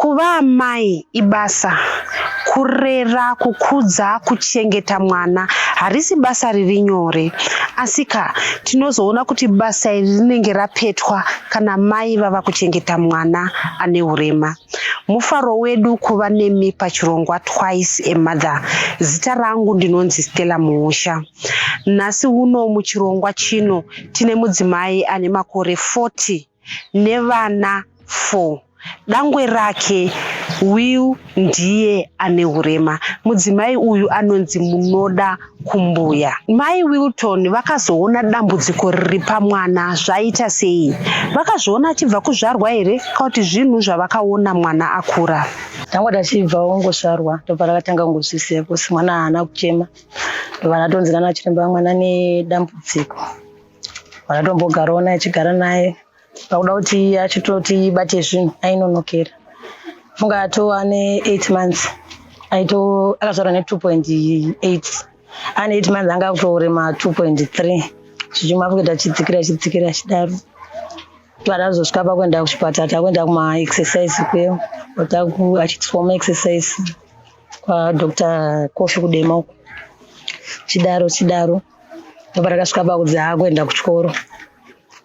Kuva mai ibasa, kurera, kukudza, kuchengeta mwana harisi basa riri nyore. Asika tinozoona kuti basa iri rinenge rapetwa kana mai vava kuchengeta mwana ane urema. Mufaro wedu kuva nemi pachirongwa Twice a Mother. Zita rangu ndinonzi Stella Muhosha. Nhasi uno muchirongwa chino tine mudzimai ane makore 40 nevana 4. Dangwe rake Will ndiye ane urema. Mudzimai uyu anonzi Munoda Kumbuya. Mai Wilton vakazoona dambudziko riri pamwana zvaita sei? Vakazviona achibva kuzvarwa here kana kuti zvinhu zvavakaona mwana akura? Tangu achibva ongozvarwa ndobva rakatanga kungozvisiya kuti mwana haana kuchema. Vanatonzirana chiremba mwana nedambudziko. Vanatombogarawo naye achigara naye. Pakuda kuti achitoti bate zvinhu ainonokera. Funga atova ne8 months. Akazvarwa ne2.8. Ane 8 months anga kutorema 2.3. Chichuma kuita chidzikira chidaro. Twazosvika pakuenda kuchipatara takuenda kuma exercise kweyo. Achitiswa ma exercise kwa Dr. Kofi Kudema uko. Chidaro. Ndobva rakasvika pakuti akuenda kuchikoro.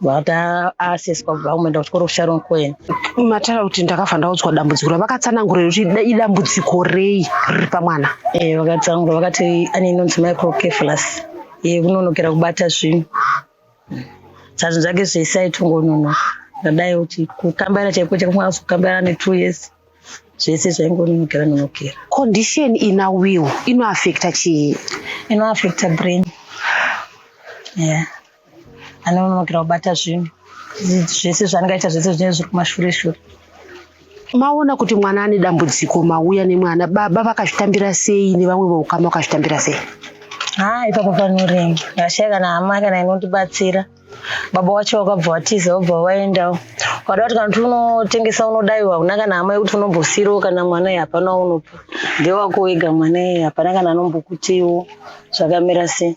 Vata aseswa vaumenda kuchikoro Sharon Cohen. Matara kuti ndakafa ndaudzwa dambudziko vakatsanangura kuti idambudziko rei riri pamwana. Vakatsanangura vakati ane inonzi microcephalus. Kunonokera kubata zvinhu. Zvinhu zvake zvese aitongononoka. Ndadai kuti kukambira chaiko chakumwa kukambira ne2 years. Zvese zvaingononokera. Condition ina Will inoaffecta chii? Inoaffecta brain. Anonokera kubata zvinhu. Zvese zvaangaita zvese zvinenge zviri kumashure. Maona kuti mwana ane dambudziko mauya nemwana baba vakazvitambira sei nevamwe vaukama vakazvitambira sei? Ipapo panorenga. Ngashaya kana hama kana inotibatsira. Baba wacho wakabva watiza wabva waendawo. Wada kuti kana unotengesa unodaiwa una kana hama yekuti unombosiro kana mwana hapana unopa. Ndewako wega mwana hapana kana anombokutiwo zvakamira sei.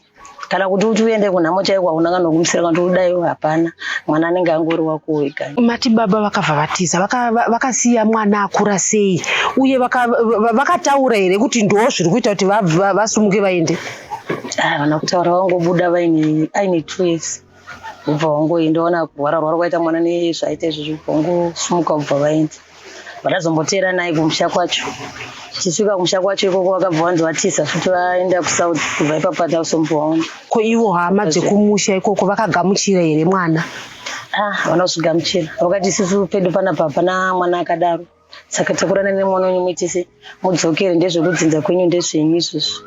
Kana kuti uende kunhamo chaiko hauna kana kumusira kana udaiwa hapana. Mwana anenge angori wako wega. Mati baba vakabva vatiza vakasiya mwana akura sei uye vakataura here kuti ndo zviri kuita kuti vasumuke vaende? Vana kutaura vangobuda aine 2 years. Ubva wangoendaona kurwara kwaita mwana nezvaita izvozvo vangosumuka ubva vaenda. Vakazomboteera naye kumusha kwacho. Chisvika kumusha kwacho ikoko vakabva vanzi vatiza futi vaenda kuSouth kubva ipapo atausombowaona. Ko ivo hama dzekumusha ikoko vakagamuchira here mwana? Vanozvigamuchira. Vakati isusu pedu panapa hapana mwana akadaro. Saka takurana nemwana wenyu muitise mudzokere ndezvekudzinza kwenyu ndezvenyu izvozvo.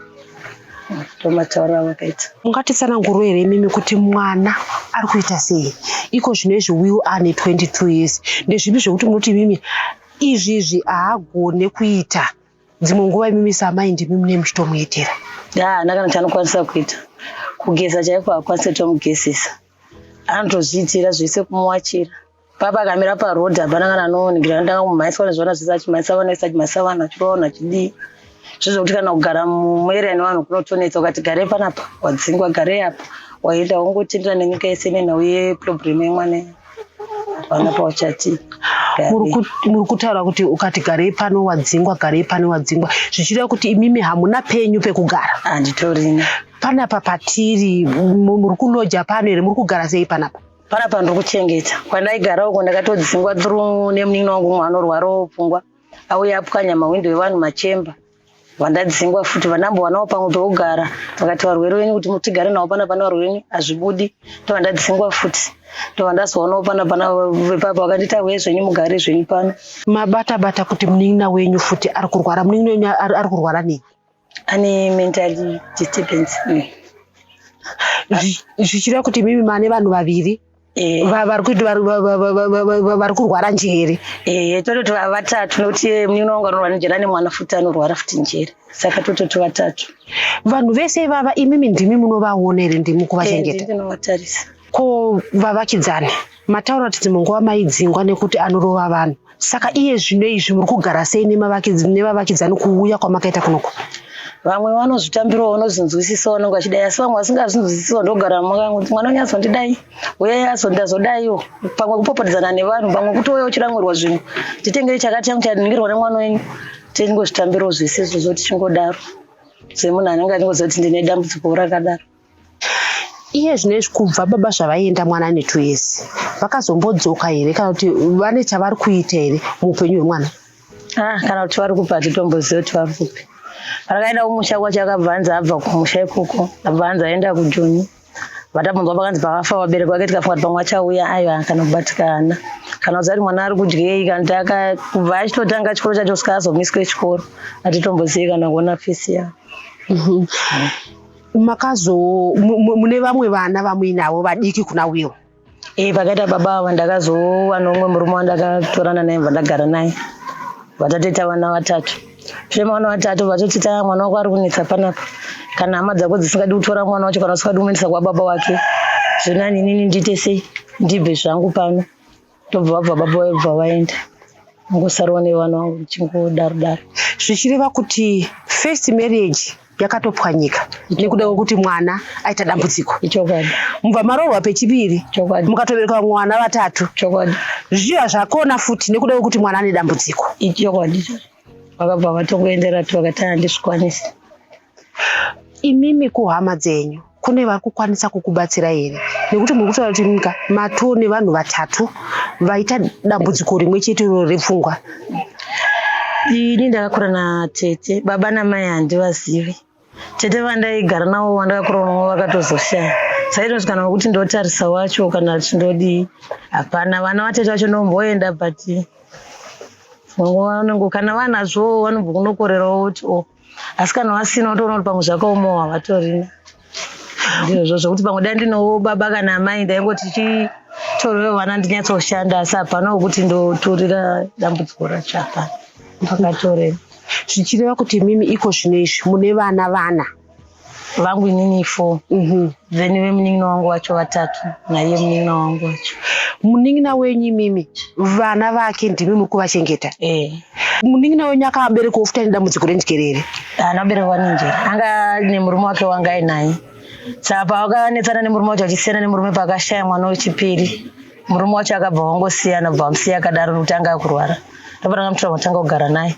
Tomataura vakaita. Ungatitsanangura here mimi kuti mwana ari kuita sei? Iko zvinezvi Will ane 22 years. Ndezvipi zvekuti munoti mimi izvizvi haagone kuita? Dzimwe nguva mimi samai ndimi mune muchitomuitira. Nakana chanokwanisa kuita. Kugeza chaiko hakwanisa kutomugezesa. Anotozviitira zvese kumuwachira. Papa akamira parodhi hapana kana anoningira ndanga kumhaisa nezvona zvese achimhaisa vana achivaona achidii. Zvokuti kana kugara muarea nevanhu kunotonetsa ukati gare panapa wadzingwa gare apa waenda wongotindira nenyika yese nenhau problem yemwana hapana pauchati. Muri kutaura kuti ukati garei pano wadzingwa garei pano wadzingwa zvichireva kuti imimi hamuna penyu pekugara? Handitorina. Panapa patiri muri kuloja pano here muri kugara sei panapa? Panapa ndiri kuchengeta. Kwandaigara uko ndakatodzingwa through nemunin'ina wangu umwe anorwarawo pfungwa auya apwanya mawindo evanhu machemba. Vandadzingwa futi vanambowanawo pamwe pekugara vakati varwere venyu kuti mutigare navo panapa varwere venyu hazvibudi. Ndovandadzingwa futi. Ndovandazowanawo panapa vepapa vakandita uye zvenyu mugare zvenyu pano. Mabata kuti munin'ina wenyu futi ari kurwara. Munin'ina wenyu ari kurwara nei? Ane mental disturbance. Zvichireva kuti mimi mane vanhu vaviri vari kurwara njere? Tototi vatatu nokuti munin'ina wangu anorwara njere ane mwana futi anorwara futi njere. Saka tototi vatatu. Vanhu vese ivava imimi ndimi munovaona here ndimi kuvachengeta? Ndinovatarisa. Ko vavakidzani mataura kuti dzimwe nguva maidzingwa nekuti anorova vanhu. Saka iye zvino izvi muri kugara sei nevavakidzani kuuya kwamakaita kunoko? Vamwe vanozvitambirawo vanozvinzwisisawo vanenge vachidai, asi vamwe vasingazvinzwisisawo ndogara mumakanyi kuti mwana unyazondidai, uyai azondazodaiwo, pamwe kupopotedzana nevanhu, pamwe kutouya uchiramwirwa zvinhu, titengei chakati changu chaningirwa nemwana wenyu, tingozvitambirawo zvisiso zoti chingodaro semunhu anenge achingoziva kuti ndine dambudziko rakadaro. Iye zvinezvi kubva baba zvavaenda mwana ane 2 years vakazombodzoka here kana kuti vane chavari kuita here muupenyu hwemwana? Kana kuti vari kupa titomboziva kuti vari kupi. Parakaenda kumusha kwacho akabvanza abva kumusha ikoko abvanza aenda kuJoni. Vatabvunzwa pakanzi pakafa vabereki vake tikafunga kuti pamwe achauya aiwa kana kubatikana. Kana kuziva kuti mwana ari kudyei kana kubva achitotanga chikoro chacho kusvika azomiswe chikoro atitombozivi kana kuona fisi yavo. Mune vamwe vana vamuinavo vadiki kuna Will? Pakaita baba ava ndakazowa nomumwe murume wandakatorana naye vandagara naye. Vatatoita vana 3. Shure mavana 3 vatotita mwana wako ari kunetsa panapa. Kana hama dzako dzisingadi kutora mwana wacho kana usingadi kumuendesa kwababa wake, zvona inini ndiite sei? Ndibve zvangu pano. Tobva vabva baba vabva vaenda. Ngosarawo nevana vangu chingodaro. Zvichireva kuti first marriage yakatopwanyika nekuda kwekuti mwana aita dambudziko. Ichokwadi. Mubva marohwa pechipiri mukatobereka mwana 3. Chokwadi. Zviya zvakona futi nekuda kwekuti mwana ane dambudziko. Ichokwadi. Vakabva vatongoendera kuti vakati handizvikwanisi. Imimi kuhama dzenyu kune vari kukwanisa kukubatsira here? Nekuti muri kutaura kuti munyika matoo nevanhu 3 vaita dambudziko rimwe chete repfungwa. Ini ndakakura natete, baba namai handivazivi. Tete vandaigara navo vandakakura navo vakatozoshaya. Saitosvikana nokuti ndotarisa wacho kana chindodi hapana. Vana vatete vacho nomboenda but kana vanazvo vanobva kunokorerawo kuti asi kana vasina utoona kuti pamwe zvakaomawo havatorina. Ndizvo zvokuti pamwe dai ndinowo baba kana amai ndaingoti tichitorewo vana ndinyatsoshanda, asi hapana wokuti ndoturira dambudziko racho, hapana. Pakatorera. Zvichireva kuti mimi iko zvinoizvi mune vana vangu inini 4. Then vemunin'ina wangu wacho 3 naiye munin'ina wangu wacho. Munin'ina wenyu mimi vana vake ndimi muri kuvachengeta? Munin'ina wenyu akabereka futa nedambudziko renjkerere? Anaberekwa nenjere. Anga nemurume wake wanga ainaye. Saka pavakanetsana nemurume wacho achisiyana nemurume pakashaya mwana wechipiri, murume wacho akabva wangosiyana, bva vamusiya akadaro nokuti anga kurwara. Ndopatanga mutora matanga kugara naye.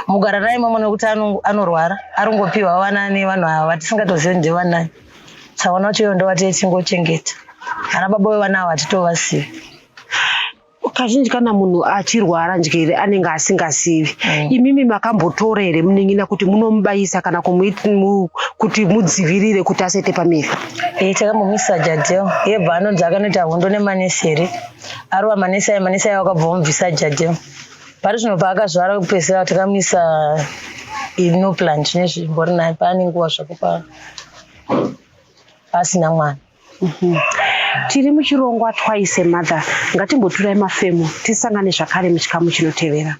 Mugara naye imomo nekuti anorwara, aringopiwa vana nevanhu ava vatisingatozivi ndevanaye. Saka mwana wacho iyo ndovati tichingochengeta. Ana baba vevana ava hatitovazivi. Kazhinji kana munhu achirwara njere anenge asingazivi, imimi makambotora here munin'ina kuti munomubaisa kana kuti mudzivirire kuti asaite pamiri? Takambomisa jadheo yebva anonzi akanoita hondo nemanesi here. Arova manesi aya vakabva vamubvisa jadheo. Pari zvino paakazvara kupedzisira takamisa inoplant nezvimbo rinaye paane nguva zvako pasina mwana. Tiri muchirongwa Twice a Mother. Ngatimboturai mafemo tisangane zvakare muchikamu chinotevera.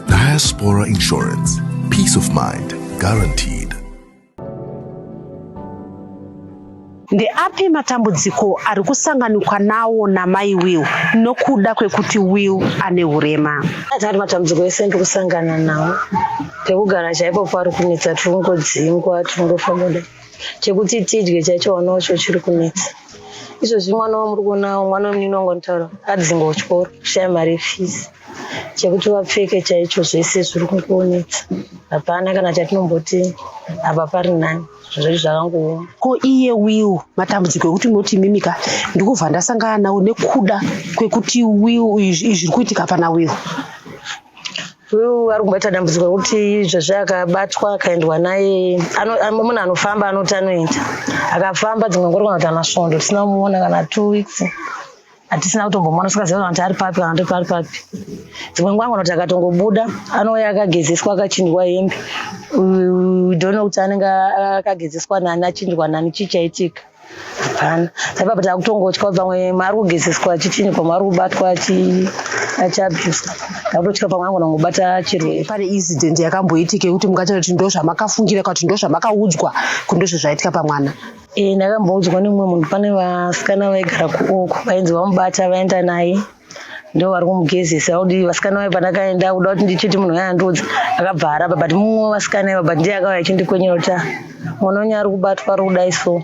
Diaspora Insurance. Peace of mind guaranteed. Ndeapi matambudziko ari kusanganikwa nawo namai Will nokuda kwekuti Will ane urema? Atari matambudziko ese ndikusangana nawo. Tekugara chaipo pari kunetsa, tiringodzingwa, tiringofamba. Chekuti tidye chaicho wanacho chiri kunetsa. Izvozvi mwana wamuri kuonawo, mwana wemunin'ina wangu anotaura adzingwa kuchikoro, kushaya mari yefees. Chekuti vapfeke chaicho zvese zviri kungoonetsa. Hapana kana chatinomboti apa pari nani. Zviri zvakangooma. Ko iye Will matambudziko ekuti munoti mimika ndikubva ndasangana nawo nekuda kwekuti Will izvi zviri kuitika pana Will. Will ari kumboita dambudziko rekuti izvozvi akabatwa akaendwa naye, munhu anofamba anoti anoenda. Akafamba dzimwe nguva kana kuti ana svondo, tisina kumuona kana 2 weeks. Hatisina kutombomona sikaziva kuti ari papi kana ndipari papi. Dzimwe nguva kuti akatongobuda anouya akagezeswa akachinjwa hembe. Don't kuti anenge akagezeswa nani achinjwa nani chichaitika. Hapana. Saka kuti akutongotya pamwe mari kugezeswa achichinjwa mari kubatwa achabviswa. Akutotya pamwe angongobata chirwere. Pane incident yakamboitika kuti mungataura kuti ndo zvamakafungira kuti ndo zvamakaudzwa kuti ndozvo zvaitika pamwana. Ndakamboudzwa nemumwe munhu pane vasikana vaigara kuoko vainzi vamubata vaenda naye ndo vari kumugezesa kuti vasikana vai pandakaenda kuda kuti ndichiti munhu yandodza akabva arapa but mumwe vasikana ivava ndiye akauya achindikwenyera kuti mwana wenyu ari kubatwa ari kudai so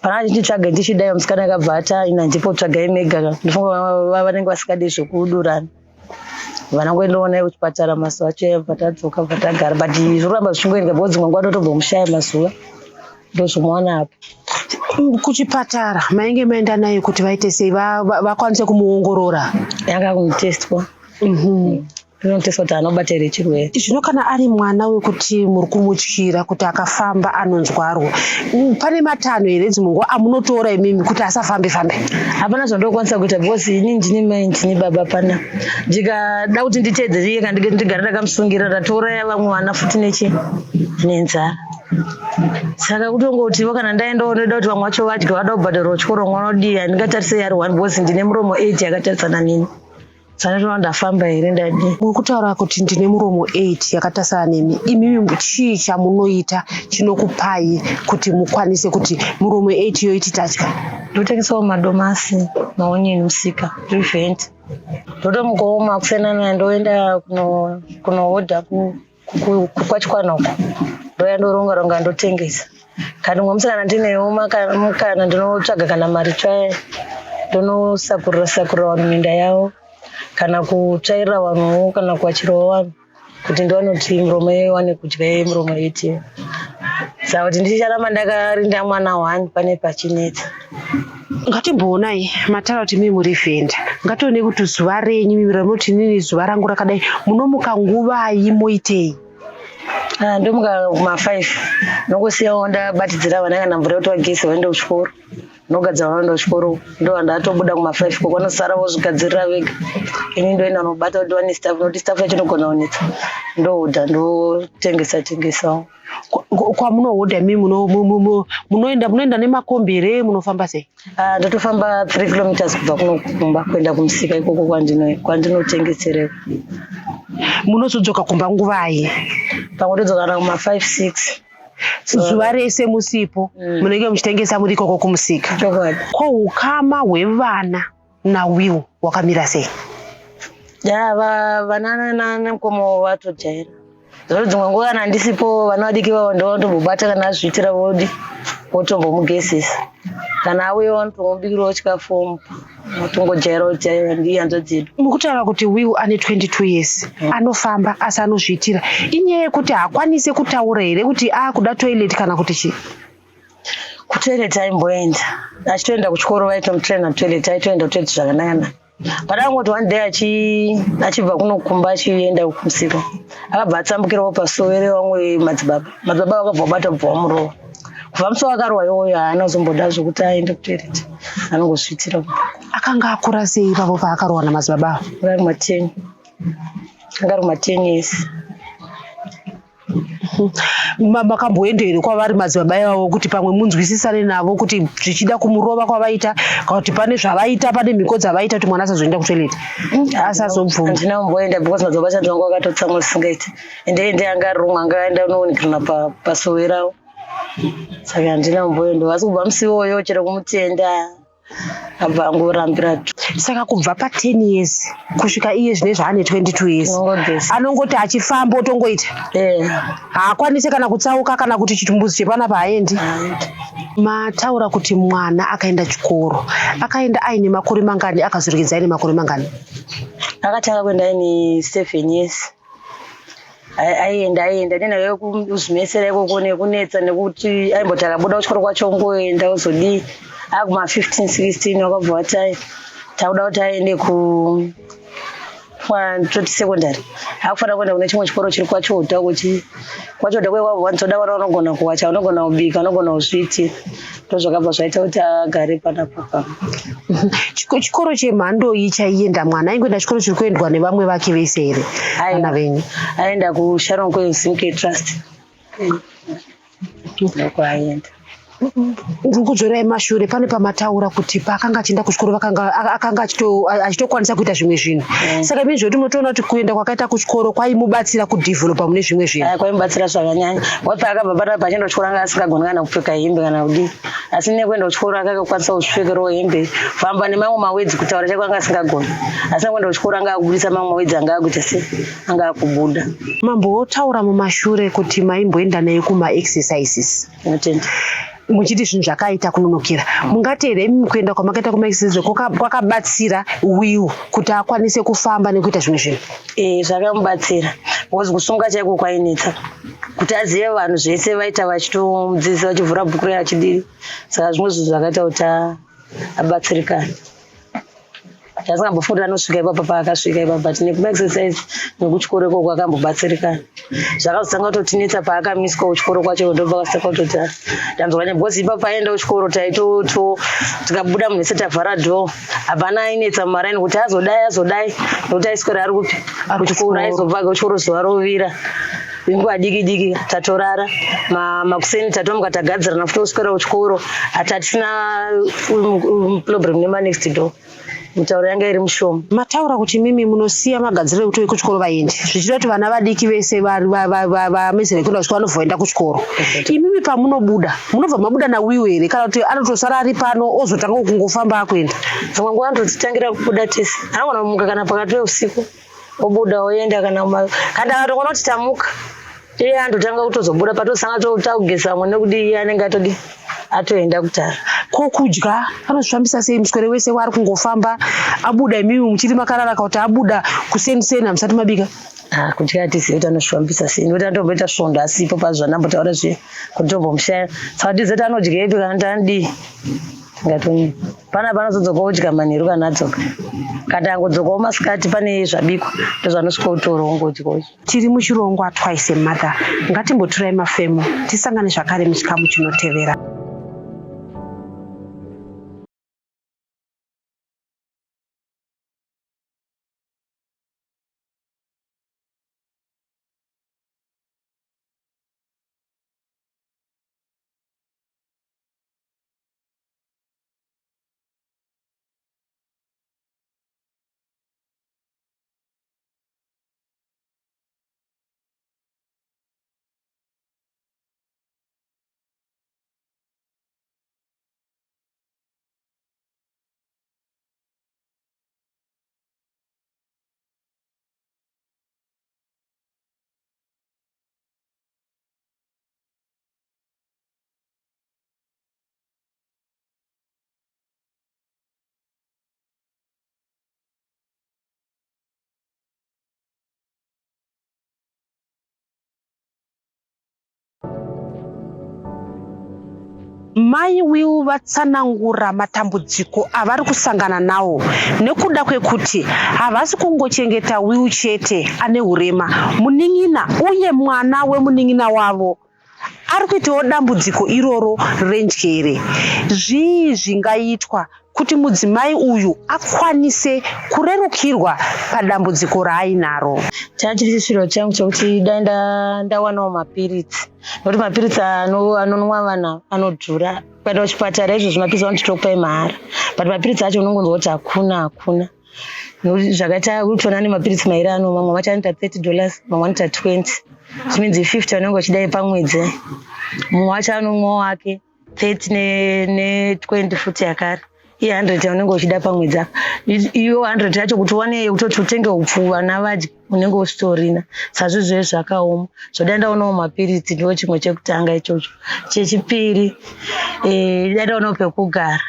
pana ndichitsvaga ndichidai musikana akabva ata ina ndipo tsvagai mega ndofunga vanenge vasikadi zvekudurana vanangoendawo kuchipatara mazuva acho patadzoka patagara but zvoramba zvichingoendeka because dzimwe nguva totombomshaya mazuva ndozvimoona apo. Kuchipatara mainge maenda naye kuti vaite sei vakwanise kumuongorora? Yanga kunotestwa. Kunotestwa kuti anobata here chirwere. Zvino kana ari mwana wekuti muri kumutyira kuti akafamba anonzwarwa, pane matanho here dzimwe nguva amunotora imimi kuti asafambe fambe? Hapana zvandokwanisa kuita because ini ndini mai ndini baba pana. Ndikada kuti nditeedzere iye kana ndigara ndakamusungira ndatora vamwe vana futi nenzara. Saka kutongoti kana ndaendawo ndoda kuti vamwe vacho vadye vada kubhadharwa chikoro mwana odii handingatarisei ari 1 because ndine muromo 8 yakatarisana neni. Saka ndinova ndafamba here ndadii. Muri kutaura kuti ndine muromo 8 yakatarisana nemi. Imimi chii chamunoita chinokupai kuti mukwanise kuti muromo 8 iyo ititadya? Ndotengesawo madomasi, maonyeni musika, revent. Ndotomukawo makusenana ndoenda kunohodha kwachikwano uko. Ndoya ndoronga ndotengesa. Kana mumwe musikana ndinewo mukana ndinotsvaga kana mari tsvaye ndonosakurira vanhu minda yavo kana kutsvairira vanhuwo kana kuachirawo vanhu kuti ndiwane kuti muromo iwane kudya muromo 8. Saka kuti ndicharamba ndakarinda mwana 1 pane pachinetsa. Ngatimboonai mataura kuti mimi muri vhenda, ngatione kuti zuva renyu mimi ramuti inini zuva rangu rakadai munomuka nguvai moitei? Ndomuka kuma5 nongosiyawo ndabatidzira vana kana mvura yoti vagezi vaende kuchikoro nogadzira vanoenda kuchikoro ndo ndatobuda kuma5 ko vanosara vozvigadzirira vega ini ndoenda nobata kuti vane staff nokuti staff yacho inogona kunetsa ndohodha ndotengesawo. Kwamunohodha mimi munoenda nemakombi here munofamba sei? Ndotofamba 3 kilometers kubva kunokumba kuenda kumusika ikoko kwandinotengesereko. Munozodzoka kumba nguvai? Pamwe todzoka kuma5-6 zuva rese musipo munenge muchitengesa muri ikoko kumusika. Ko ukama hwevana naWill wakamira sei? Vana nemukomo vatojaira. Zvino dzimwe nguva kana ndisipo vana vadiki vavo ndovandombobata kana azviitira vodi votombomugezesa. Kana auya vanotomubikirawo chikafu motongojairawo ndiye hanzo dzedu. Mukutaura kuti Will ane 22 years anofamba asi anozviitira. Inyaya yekuti haakwanise kutaura here kuti kuda toilet kana kuti chii? Kutoilet aimboenda. Achitoenda kuchikoro vaitomutraina toilet aitoenda kutoilet zvakanaka. Padangoti one day achibva kunokumba achienda kumusika akabva atsambukirawo pasowere vamwe madzibaba vakabva bata bva vamurova kubva musi wakarohwa iwoyo haana kuzomboda zvokuti aende kutoilet anongozviitira. Akanga akura sei ipapo paakarohwa namadzibaba? Ari ma10 years. Makamboenda here kwavari madzibaba ivavo kuti pamwe munzwisisane navo kuti zvichida kumurova kwavaita kana kuti pane zvavaita pane mhiko dzavaita kuti mwana asazoenda kutoileti? Asazobvuma. Handina kumboenda because madzibaba changu vangu vakatotsamwa zvisingaiti ende anga arumwa anga aenda kunoonekana pasowerawo saka handina kumboenda asi kubva musi iwoyo chero kumutenda abva angorambira. Saka kubva pa10 years kusvika iye zvine zvaane 22 years anongoti achifamba otongoita haakwanisi kana kutsauka kana kuti chitumbuzi chepana paaendi. Mataura kuti mwana akaenda chikoro akaenda aine makore mangani akazorekedza aine makore mangani? Akatanga kuenda aine 7 years. Aienda nenayo kuzvimesera ikoko nekunetsa nekuti aimboti akabuda kuchikoro kwacho ngoenda uzodii akuma 15-16 wakabva watai tauda kuti aende toti secondary akufanira kuenda kune chimwe chikoro chiri kwachoda kwachoda wanzoda vana vanogona kuwacha vanogona kubika vanogona kusviti ndozvakabva zvaita kuti agare panapo. Chikoro chemhando iyi chaienda mwana aingoenda chikoro chiri kuendwa nevamwe vake vese here vana venyu? Aenda kuSharon Zimke Trust ndoko aienda. Ngukudzorai mashure pane pamataura kuti paakanga achienda kuchikoro akanga achitokwanisa kuita zvimwe zvinhu. Saka imi zvoti munotoona kuti kuenda kwakaita kuchikoro kwaimubatsira kudhivhelopa mune zvimwe zvinhu. Kwaimubatsira zvakanyanya. Paakabva panapa achienda kuchikoro anga asingagoni kana kupfeka hembe kana kudii. Asi nekuenda kuchikoro akakwanisa kuzvipfekerawo hembe famba nemamwe mawedzi kutaura chake anga asingagoni. Asi nekuenda kuchikoro anga akubudisa mamwe mawedzi anga akuita sei anga akubuda. Mambotaura mumashure kuti maimboenda naye kuma-exercises. Inotenda. Muchiti zvinhu zvakaita kunonokera mungatera imi kuenda kwamakaita kumaexercise kwakabatsira Will kuti akwanise kufamba nekuita zvimwe zvinhu? Zvakamubatsira because kusunga chaiko kwainetsa kuti azive vanhu zvese vaita vachitomudzidzisa vachivhura bhuku rake achidiri. Saka zvimwe zvinhu zvakaita kuti abatsirikana. Chasingambofunda anosvika ipapo paakasvika ipapo but nekumaexercise nekuchikoro ikoko akambobatsirikana. Zvakazotanga kutotinetsa paakamiswa kuchikoro kwacho ndobva kwasaka kutoti tanzwanya because ipapo aenda kuchikoro taitoto tikabuda munhu wese tavhara dhoo hapana ainetsa mumaraini kuti azodai nokuti aiswera ari kupi kuchikoro aizobva kuchikoro zuva rovira inguva diki diki tatorara makuseni tatomuka tagadzirana futi oswera kuchikoro hatatisina problem nemanext door. Mitauro yanga iri mushoma. Mataura kuti mimi munosiya magadziriro ekuti kuchikoro vaendi zvichida kuti vana vadiki vese vamezera kuenda kuchikoro vanozoenda kuchikoro. Imimi pamunobuda munobva mabuda naWill here kana kuti anotosara ari pano ozotanga kungofamba akuenda? Dzimwe nguva anotodzitangira kubuda tese anogona kumuka kana pakati peusiku obuda oenda kana akatokona kuti tamuka iye andotanga kutozobuda patosanga tokugesa amwe nekuti iye anenge atodi atoenda kutara. Kokudya anozvifambisa sei muswere wese waari kungofamba abuda imimi muchiri makararaka kuti abuda kuseni hamusati mabika? Kudya hatizivi kuti anozvifambisa sei nokuti anotomboita svondo asipo pazvanambotaura zve kuti tombomushaya saka tizoti anodya ipi kana kuti anodii ngatonyi pana panozodzoka udya manheru kana adzoka kana angodzokawo masikati pane zvabikwa ndozvanosvika kutorawo ngodya. Tiri muchirongwa Twice a Mother. Ngatimboturai mafemo tisangane zvakare muchikamu chinotevera. Mai Will vatsanangura matambudziko avari kusangana nawo nekuda kwekuti havasi kungochengeta Will chete ane urema, munin'ina uye mwana wemunin'ina wavo ari kuitawo dambudziko iroro renjere. Zvii zvingaitwa kuti mudzimai uyu akwanise kurerukirwa padambudziko raainaro? Chachiri chiro changu chokuti ndawanawo mapiritsi nokuti mapiritsi anonwa vanhu anodhura. Kuenda kuchipatara izvo zvimapiritsi vanotitokupai mahara but mapiritsi acho unongonzwa kuti hakuna nokuti zvakaita kutona nemapiritsi mairi anomwa mamwe macho anoita $30 mamwe anoita 20 zviminzi 50 vanenge vachidai pamwedzi. Mumwe wacho anomwawo wake 30 ne20 futi yakare iye 100 unenge uchida pamwedzi apa. Iyo 100 yacho kuti uone kutoti utenge upfu vana vadye unenge usitorina. Sazvo izvozvo zvakaoma zvoda ndaonawo mapiritsi ndo chimwe chekutanga ichocho. Chechipiri dandaonawo pekugara.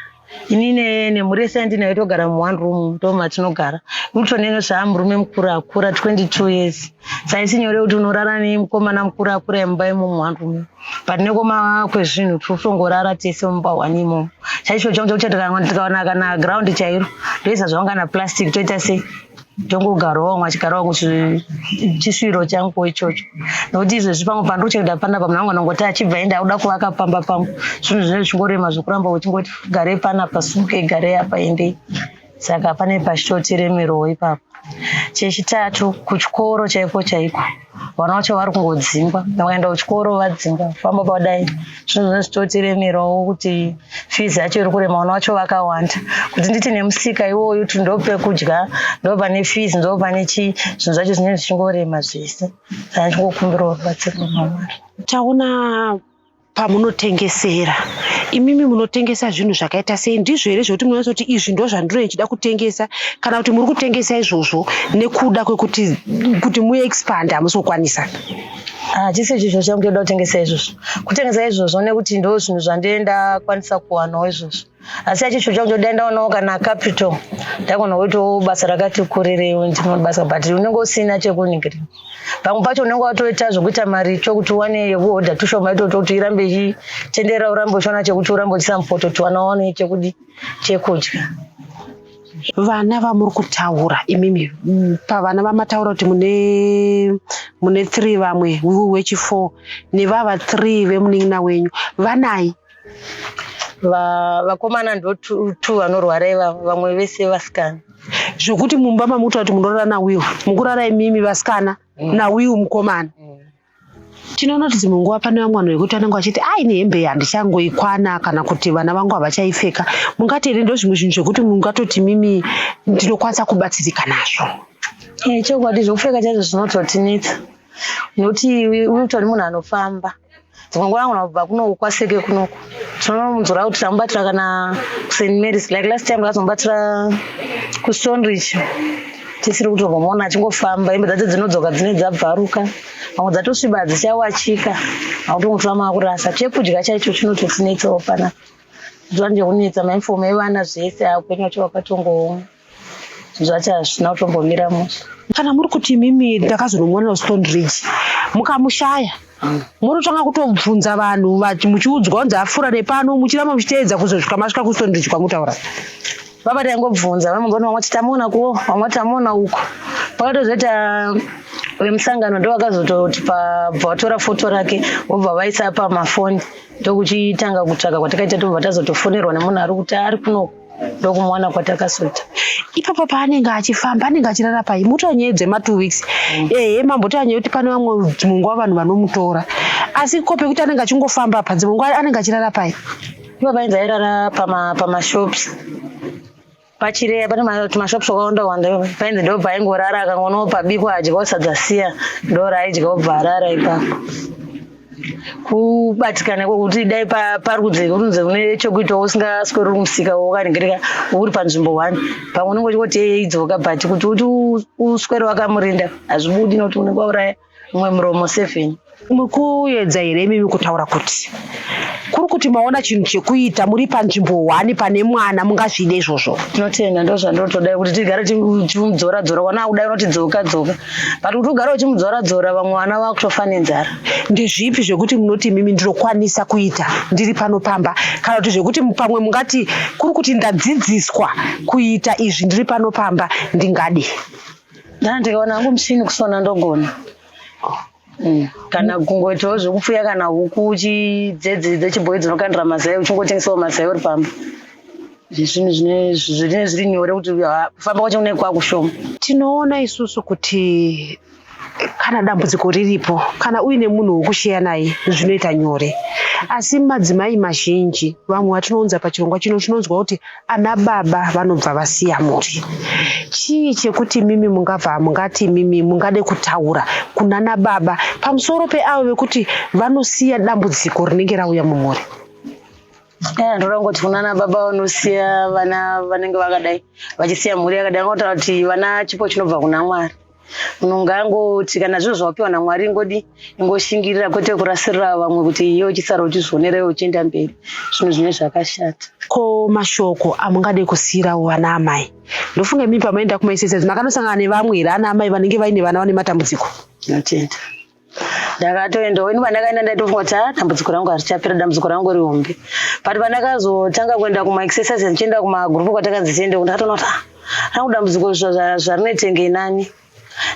Inini nemurese andinayo togara mu1 room ndo matinogara. Utonene zvamurume mukuru akura 22 years. Saisi nyore kuti unorara nemukomana mukuru akura imba mu1 room. But nekoma kwezvinhu tofongorara tese mumba 1 imomo. Chaicho changu chokuti tikaona kana ground chairo ndoisa zvanga na plastic toita sei ndongogarawo mwachigarawo chisviro changu ichocho nokuti izvezvi pamwe pandochenda panapa munhu anongoti achibva enda auda kuvaka pamba pangu zvinhu zvine zvingorema zvokuramba uchingoti garei panapa suke garei apa endei saka pane pachitotiremerowo ipapo. Chechitatu kuchikoro chaiko vana vacho vari kungodzingwa vakaenda kuchikoro vadzingwa famba padai zvinhu zvine zvitotiremerawo kuti fizi yacho iri kurema vana vacho vakawanda kuti nditi nemusika iwoyo kuti ndopekudya ndopane fizi ndopane chii zvinhu zvacho zvinenge zvichingorema zvese saka chingokumbirawo rubatsiro rwaMwari. Taona pamunotengesera imimi munotengesa zvinhu zvakaita sei? Ndizvo here zvokuti munoziva kuti izvi ndo zvandinenge ndichida kutengesa kana kuti muri kutengesa izvozvo nekuda kwekuti muexpand hamuzokwanisa? Chisi izvozvo changu ndoda kutengesa izvozvo. Kutengesa izvozvo nekuti ndo zvinhu zvandenda kwanisa kuwanawo izvozvo. Asi achicho changu ndoda ndaonawo kana capital ndakona kuitawo basa rakati kurirewo ndinoda basa but unenge usina chekuningirira. Pamwe pacho unenge watoita zvokuita mari chokuti wane yekuhodha tushoma itoto kuti irambe ichitendera urambe uchiona chekuti urambe uchisa mupoto kuti wana wane chekudya. Vana vamuri kutaura imimi pavana vamataura kuti mune 3 vamwe wechi4 nevava 3 vemunin'ina wenyu vanai? Vakomana ndo 2 vanorwara ivava vamwe vese vasikana. Zvokuti mumba mamuta kuti munorara nawiwo mukurara imimi vasikana nawiwo mukomana. Tinoona kuti dzimwe nguva pane vamwe vanhu vekuti vanenge vachiti aine hembe handichangoikwana kana kuti vana vangu havachaipfeka. Mungati here ndo zvimwe zvinhu zvekuti mungatoti mimi ndinokwanisa kubatsirika nazvo? Chokwadi zvokupfeka chaizvo zvinototinetsa nokuti unotori munhu anofamba dzimwe nguva angona kubva kuno kwaseke kunoko tinomunzwira kuti tamubatira kana kuSt Mary's like last time akazomubatira kuStonebridge tisiri kutongomuona achingofamba hembe dzacho dzinodzoka dzine dzabvaruka vamwe dzatosviba dzichawachika akutongotora maakurasa chekudya chaicho chinototinetsawo panapa zuva ndekunetsa mainifomu evana zvese upenyu wacho wakatongooma zvinhu zvacho hazvina kutombomira musha. Kana muri kuti imimi ndakazonomuona kuStonebridge mukamushaya munotanga kutobvunza vanhu muchiudzwa kunzi afura nepano muchiramba muchiteedza kuzosvika masvika kuStonebridge kwamutaura? Baba taingobvunza vamwe vamwati tamuona kuwo vamwe tamuona uko pakatozoita vemusangano ndo vakazototi pabva vatora foto rake vobva vaisa pamafoni ndokuchitanga kutsvaka kwatakaita tobva tazotofonerwa nemunhu ari kuti ari kuno ndokumuwana kwatakasota. Ipapo paanenge achifamba anenge achirara pai? Mutonyaya dzema2 weeks mambotonyaya kuti pane vamwe dzimwe nguva vanhu vanomutora asi ko pekuti anenge achingofamba pa dzimwe nguva anenge achirara pai? Ipapo painzi airara pamashops pachireya pane tumashops wakawanda painzi ndo paingorara akangonawo pabiko adyawo sadza siya ndo raaidya obva arara ipapo. Kubatikana kwekuti dai pari kunze une chokuitawo usingasweri uri musika wakaningirika uri panzvimbo 1 pamwe unenge uchingoti idzoka but kuti uswere wakamurinda hazvibudi nokuti unenge wauraya mumwe muromo 7. Mukuedza here imimi kutaura kuti kuri kuti maona chinhu chekuita muri panzvimbo 1 pane mwana mungazvide izvozvo? Tinotenda ndo zvandotodai kuti tigare tichimudzora wana kudai unoti dzoka but kuti ugare uchimudzora vamwe vana vakutofa nenzara. Ndezvipi zvekuti munoti mimi ndinokwanisa kuita ndiri panopamba kana kuti zvekuti pamwe mungati kuri kuti ndadzidziswa kuita izvi ndiri panopamba ndingadi? Ndikaona hangu muchini kusona ndogona kana kungoitawo zvekupfuya kana huku dzechibhoyi dzinokandira mazai uchingotengesawo mazai uri pamba zvinhu zvinenge zviri nyore kuti kufamba kwacho kunenge kwakushoma. Tinoona isusu kuti kana dambudziko riripo kana uine munhu wokusheya naye zvinoita nyore asi madzimai mazhinji vamwe vatinounza pachirongwa chino chinonzwa kuti ana baba vanobva vasiya muri. Chii chekuti mimi mungati mimi mungade kutaura kunana baba pamusoro peavo vekuti vanosiya dambudziko rinenge rauya mumhuri? Ndoda kungoti kunana baba vanosiya vana vanenge vakadai vachisiya mhuri yakadai ngotaura kuti vana chipo chinobva kuna Mwari. Munhu ngangoti kana zvinhu zvapiwa naMwari ingoshingirira kwete kurasirira vamwe kuti iye uchisara uchizvionera iwe uchienda mberi zvinhu zvine zvakashata. Ko mashoko amungade kusiyirawo vana amai? Ndofunga mimi pamaenda kumaisese makanosangana nevamwe here ana amai vanenge vaine vana vane matambudziko? Tinotenda ndakatoendawo ini pandakaenda ndaitofunga kuti dambudziko rangu harichapera dambudziko rangu rihombe but pandakazotanga kuenda kumaexercise ndichienda kumagurupu kwatakanzi tiende ndakatoona kuti Hana dambudziko zvarinetenge nani.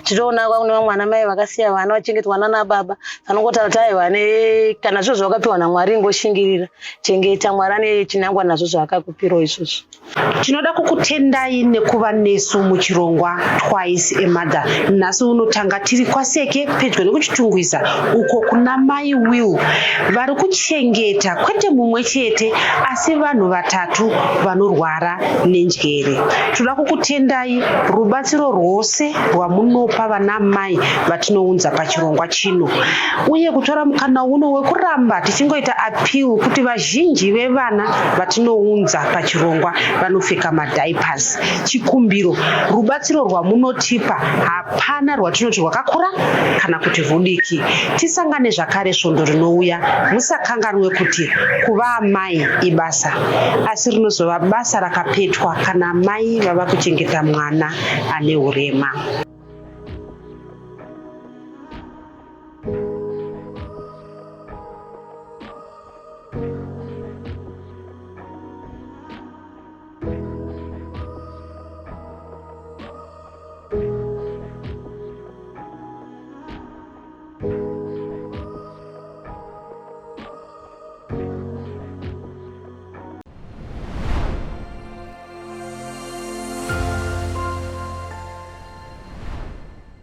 Tinoona kune vamwe vana mai vakasiya vana vachengetwa nana baba. Vanongoti tai vane kana zvozvo zvakapiwa naMwari ngoshingirira. Chengeta Mwari ane chinangwa nazvo zvakakupira izvozvo. Tinoda kukutendai nekuva nesu muchirongwa Twice a Mother. Nhasi unotanga tiri kwaSeke pedyo nekuchitungwiza uko kuna mai Will vari kuchengeta kwete mumwe chete asi vanhu vatatu vanorwara nenjere. Tinoda kukutendai rubatsiro rwose rwamunopa vana mai vatinounza pachirongwa chino uye kutora mukana uno wekuramba tichingoita appeal kuti vazhinji vevana vatinounza pachirongwa vanopfeka madiapers. Chikumbiro rubatsiro rwamunotipa hapana rwatinoti rwakakura kana kuti rudiki. Tisangane zvakare svondo rinouya, musakanganwe kuti kuva amai ibasa asi rinozova basa rakapetwa kana mai vava kuchengeta mwana ane urema.